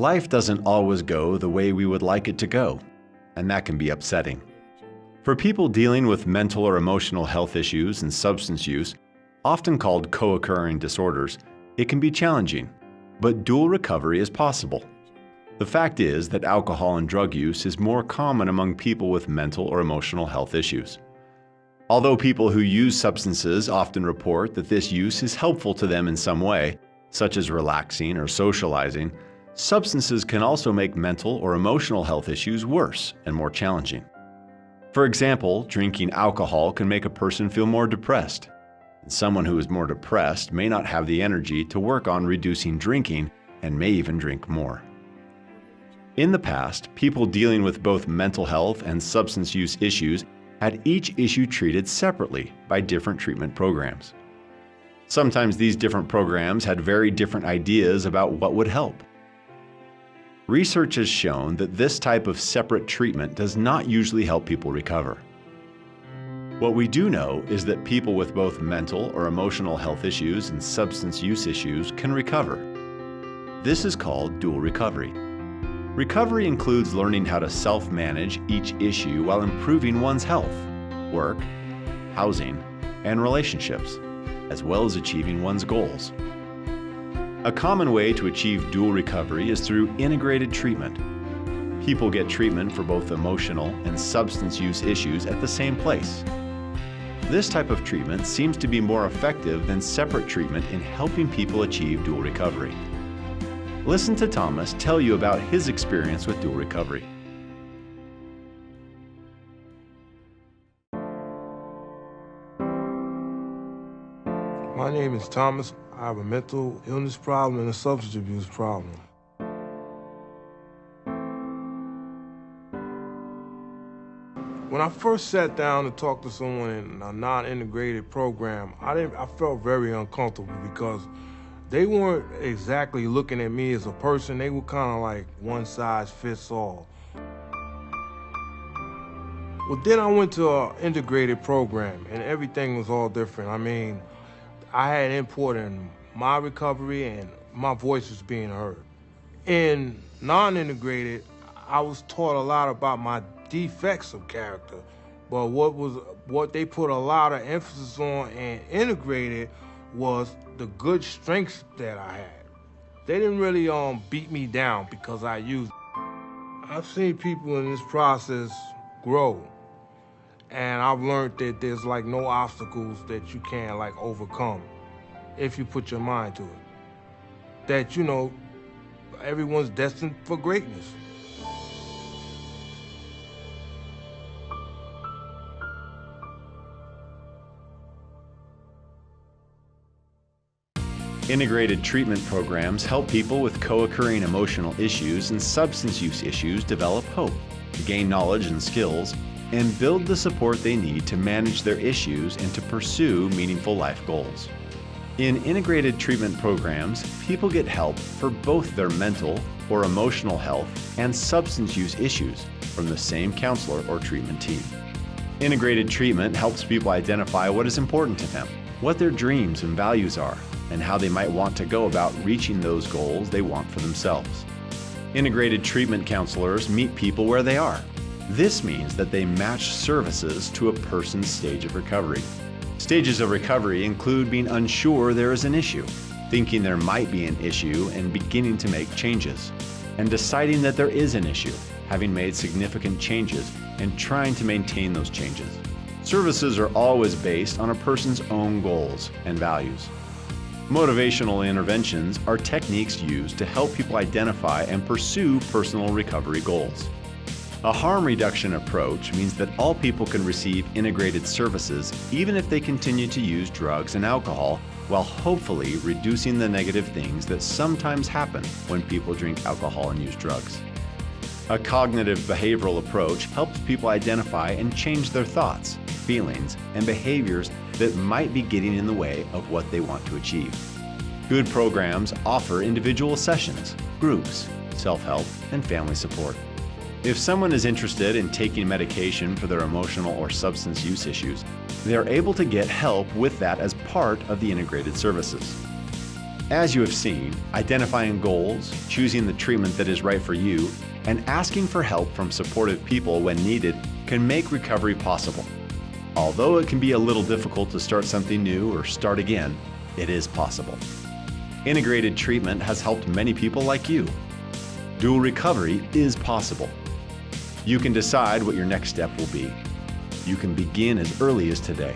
Life doesn't always go the way we would like it to go, and that can be upsetting. For people dealing with mental or emotional health issues and substance use, often called co-occurring disorders, it can be challenging, but dual recovery is possible. The fact is that alcohol and drug use is more common among people with mental or emotional health issues. Although people who use substances often report that this use is helpful to them in some way, such as relaxing or socializing, substances can also make mental or emotional health issues worse and more challenging. For example, drinking alcohol can make a person feel more depressed. And someone who is more depressed may not have the energy to work on reducing drinking and may even drink more. In the past, people dealing with both mental health and substance use issues had each issue treated separately by different treatment programs. Sometimes these different programs had very different ideas about what would help. Research has shown that this type of separate treatment does not usually help people recover. What we do know is that people with both mental or emotional health issues and substance use issues can recover. This is called dual recovery. Recovery includes learning how to self-manage each issue while improving one's health, work, housing, and relationships, as well as achieving one's goals. A common way to achieve dual recovery is through integrated treatment. People get treatment for both emotional and substance use issues at the same place. This type of treatment seems to be more effective than separate treatment in helping people achieve dual recovery. Listen to Thomas tell you about his experience with dual recovery. My name is Thomas. I have a mental illness problem and a substance abuse problem. When I first sat down to talk to someone in a non-integrated program, I felt very uncomfortable because they weren't exactly looking at me as a person. They were kind of like one size fits all. Well, then I went to an integrated program and everything was all different. I mean, I had input in my recovery and my voice was being heard. In non-integrated, I was taught a lot about my defects of character, but what they put a lot of emphasis on and integrated was the good strengths that I had. They didn't really beat me down because I used it. I've seen people in this process grow, and I've learned that there's like no obstacles that you can't like overcome if you put your mind to it. That, you know, everyone's destined for greatness. Integrated treatment programs help people with co-occurring emotional issues and substance use issues develop hope, gain knowledge and skills, and build the support they need to manage their issues and to pursue meaningful life goals. In integrated treatment programs, people get help for both their mental or emotional health and substance use issues from the same counselor or treatment team. Integrated treatment helps people identify what is important to them, what their dreams and values are, and how they might want to go about reaching those goals they want for themselves. Integrated treatment counselors meet people where they are. This means that they match services to a person's stage of recovery. Stages of recovery include being unsure there is an issue, thinking there might be an issue and beginning to make changes, and deciding that there is an issue, having made significant changes and trying to maintain those changes. Services are always based on a person's own goals and values. Motivational interventions are techniques used to help people identify and pursue personal recovery goals. A harm reduction approach means that all people can receive integrated services even if they continue to use drugs and alcohol, while hopefully reducing the negative things that sometimes happen when people drink alcohol and use drugs. A cognitive behavioral approach helps people identify and change their thoughts, feelings, and behaviors that might be getting in the way of what they want to achieve. Good programs offer individual sessions, groups, self-help, and family support. If someone is interested in taking medication for their emotional or substance use issues, they are able to get help with that as part of the integrated services. As you have seen, identifying goals, choosing the treatment that is right for you, and asking for help from supportive people when needed can make recovery possible. Although it can be a little difficult to start something new or start again, it is possible. Integrated treatment has helped many people like you. Dual recovery is possible. You can decide what your next step will be. You can begin as early as today.